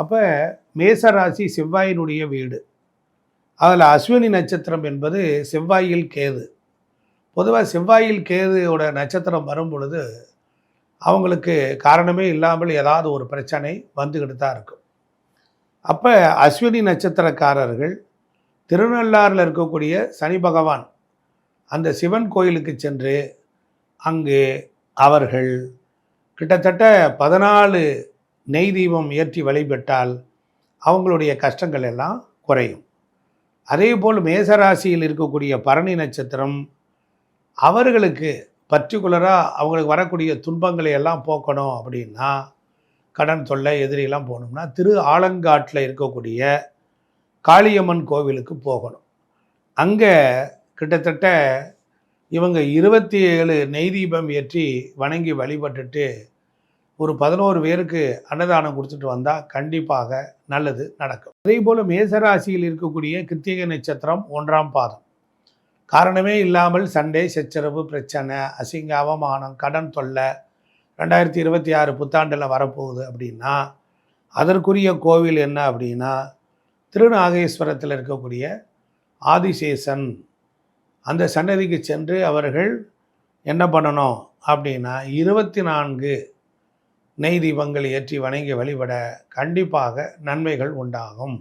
அப்போ மேசராசி செவ்வாயினுடைய வீடு. அதில் அஸ்வினி நட்சத்திரம் என்பது செவ்வாயில் கேது. பொதுவாக செவ்வாயில் கேதுவோட நட்சத்திரம் வரும் பொழுது அவங்களுக்கு காரணமே இல்லாமல் ஏதாவது ஒரு பிரச்சனை வந்துக்கிட்டு தான் இருக்கும். அப்போ அஸ்வினி நட்சத்திரக்காரர்கள் திருநள்ளாறில் இருக்கக்கூடிய சனி பகவான் அந்த சிவன் கோயிலுக்கு சென்று அங்கு அவர்கள் கிட்டத்தட்ட 14 நெய் தீபம் ஏற்றி வழிபட்டால் அவங்களுடைய கஷ்டங்கள் எல்லாம் குறையும். அதேபோல் மேசராசியில் இருக்கக்கூடிய பரணி நட்சத்திரம் அவர்களுக்கு பர்டிகுலராக அவங்களுக்கு வரக்கூடிய துன்பங்களை எல்லாம் போக்கணும் அப்படின்னா, கடன் தொல்லை எதிரிலாம் போகணும்னா திரு ஆலங்காட்டில் இருக்கக்கூடிய காளியம்மன் கோவிலுக்கு போகணும். அங்கே கிட்டத்தட்ட இவங்க 27 நெய் தீபம் ஏற்றி வணங்கி வழிபட்டுட்டு ஒரு 11 பேருக்கு அன்னதானம் கொடுத்துட்டு வந்தால் கண்டிப்பாக நல்லது நடக்கும். அதே போல் மேசராசியில் இருக்கக்கூடிய கிருத்திகை நட்சத்திரம் 1ஆம் பாதம். காரணமே இல்லாமல் சண்டை சச்சரவு பிரச்சனை அசிங்க அவமானம் கடன் தொல்லை 2026 புத்தாண்டில் வரப்போகுது அப்படின்னா அதற்குரிய கோவில் என்ன அப்படின்னா திருநாகேஸ்வரத்தில் இருக்கக்கூடிய ஆதிசேஷன் அந்த சன்னதிக்கு சென்று அவர்கள் என்ன பண்ணணும் அப்படின்னா 24 நெய் தீபங்கள் ஏற்றி வணங்கி வழிபட கண்டிப்பாக நன்மைகள் உண்டாகும்.